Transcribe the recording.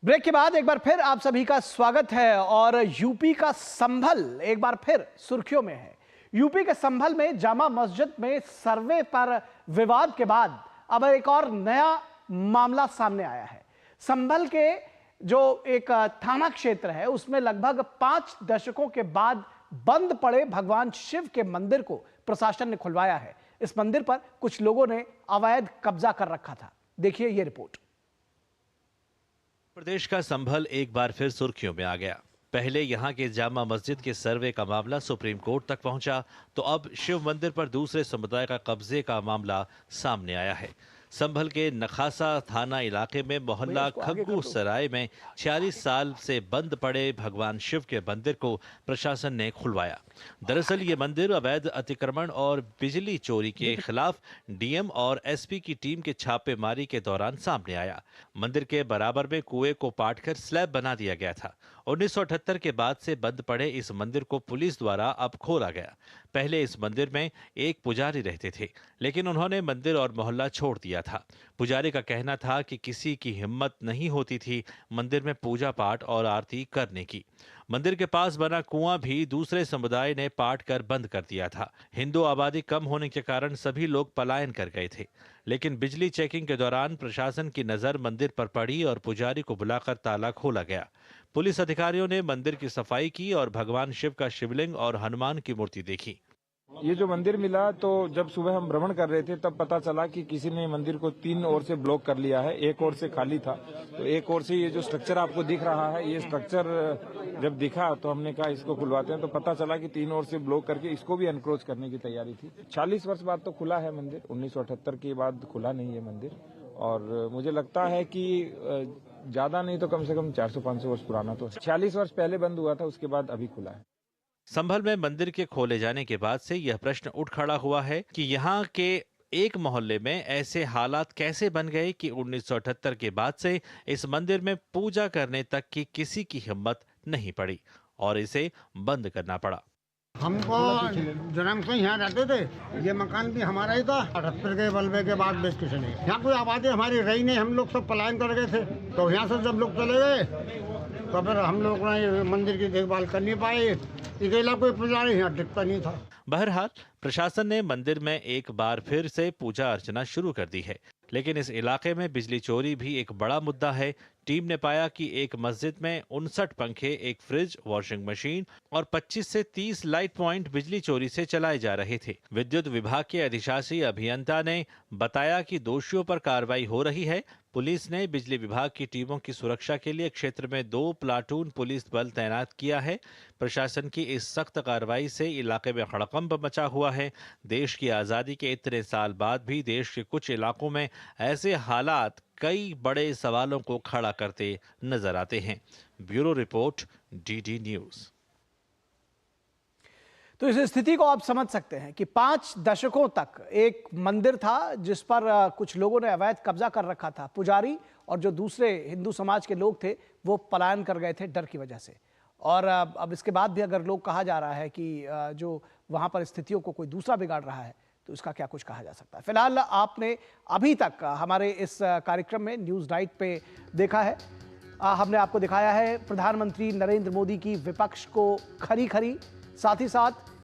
Break के बाद एक बार फिर आप सभी का स्वागत है। और यूपी का संभल एक बार फिर सुर्खियों में है। यूपी के संभल में जामा मस्जिद में सर्वे पर विवाद के बाद अब एक और नया मामला सामने आया है। संभल के जो एक थाना क्षेत्र है उसमें लगभग 5 दशकों के बाद बंद पड़े भगवान शिव के मंदिर को प्रशासन ने खुलवाया है। इस मंदिर पर कुछ लोगों ने अवैध कब्जा कर रखा था। देखिए ये रिपोर्ट। प्रदेश का संभल एक बार फिर सुर्खियों में आ गया। पहले यहां के जामा मस्जिद के सर्वे का मामला सुप्रीम कोर्ट तक पहुंचा, तो अब शिव मंदिर पर दूसरे समुदाय का कब्जे का मामला सामने आया है। संभल के नखासा थाना इलाके में मोहल्ला खग्गू सराय में 46 साल से बंद पड़े भगवान शिव के मंदिर को प्रशासन ने खुलवाया। दरअसल ये मंदिर अवैध अतिक्रमण और बिजली चोरी के खिलाफ डीएम और एसपी की टीम के छापेमारी के दौरान सामने आया। मंदिर के बराबर में कुएं को पाटकर स्लैब बना दिया गया था। 1978 के बाद से बंद पड़े इस मंदिर को पुलिस द्वारा अब खोला गया। पहले इस मंदिर में एक पुजारी रहते थे, लेकिन उन्होंने मंदिर और मोहल्ला छोड़ दिया था। पुजारी का कहना था कि किसी की हिम्मत नहीं होती थी मंदिर में पूजा पाठ और आरती करने की। मंदिर के पास बना कुआं भी दूसरे समुदाय ने पाट कर बंद कर दिया था। हिंदू आबादी कम होने के कारण सभी लोग पलायन कर गए थे, लेकिन बिजली चेकिंग के दौरान प्रशासन की नजर मंदिर पर पड़ी और पुजारी को बुलाकर ताला खोला गया। पुलिस अधिकारियों ने मंदिर की सफाई की और भगवान शिव का शिवलिंग और हनुमान की मूर्ति देखी। ये जो मंदिर मिला तो जब सुबह हम भ्रमण कर रहे थे तब पता चला कि किसी ने मंदिर को 3 ओर से ब्लॉक कर लिया है। एक ओर से खाली था, तो एक ओर से ये जो स्ट्रक्चर आपको दिख रहा है, ये स्ट्रक्चर जब दिखा तो हमने कहा इसको खुलवाते हैं। तो पता चला कि 3 ओर से ब्लॉक करके इसको भी एनक्रोच करने की तैयारी थी। 40 वर्ष बाद तो खुला है मंदिर, 1978 के बाद खुला नहीं है मंदिर। और मुझे लगता है कि ज्यादा नहीं तो कम से कम 400-500 वर्ष पुराना तो 46 वर्ष पहले बंद हुआ था, उसके बाद अभी खुला है। संभल में मंदिर के खोले जाने के बाद से यह प्रश्न उठ खड़ा हुआ है कि यहाँ के एक मोहल्ले में ऐसे हालात कैसे बन गए कि 1978 के बाद से इस मंदिर में पूजा करने तक की किसी की हिम्मत नहीं पड़ी और इसे बंद करना पड़ा। हमको जन्म से यहाँ रहते थे, ये मकान भी हमारा ही था। 78 के बल्बे के बाद बेच किसी ने, यहाँ कोई आबादी हमारी रही नहीं, हम लोग सब पलायन कर गए थे। तो यहाँ से जब लोग चले गए तो फिर हम लोग ने मंदिर की देखभाल कर नहीं पाए, अकेला कोई पुजारी यहाँ टिकता नहीं था। बहरहाल प्रशासन ने मंदिर में एक बार फिर से पूजा अर्चना शुरू कर दी है, लेकिन इस इलाके में बिजली चोरी भी एक बड़ा मुद्दा है। टीम ने पाया कि एक मस्जिद में 59 पंखे, एक फ्रिज, वॉशिंग मशीन और 25 से 30 लाइट पॉइंट बिजली चोरी से चलाए जा रहे थे। विद्युत विभाग के अधिशासी अभियंता ने बताया कि दोषियों पर कार्रवाई हो रही है। पुलिस ने बिजली विभाग की टीमों की सुरक्षा के लिए क्षेत्र में 2 प्लाटून पुलिस बल तैनात किया है। प्रशासन की इस सख्त कार्रवाई से इलाके में हड़कंप मचा हुआ है। देश की आजादी के इतने साल बाद भी देश के कुछ इलाकों में ऐसे हालात कई बड़े सवालों को खड़ा करते नजर आते हैं। Bureau report, DD news. तो इस स्थिति को आप समझ सकते हैं कि 5 दशकों तक एक मंदिर था जिस पर कुछ लोगों ने अवैध कब्जा कर रखा था। पुजारी और जो दूसरे हिंदू समाज के लोग थे वो पलायन कर गए थे डर की वजह से। और अब इसके बाद भी अगर लोग कहा जा रहा है कि जो वहां पर स्थितियों को कोई दूसरा बिगाड़ रहा है तो इसका क्या कुछ कहा जा सकता है। फिलहाल आपने अभी तक हमारे इस कार्यक्रम में न्यूज़ नाइट पे देखा है, हमने आपको दिखाया है प्रधानमंत्री नरेंद्र मोदी की विपक्ष को खरी खरी, साथ ही साथ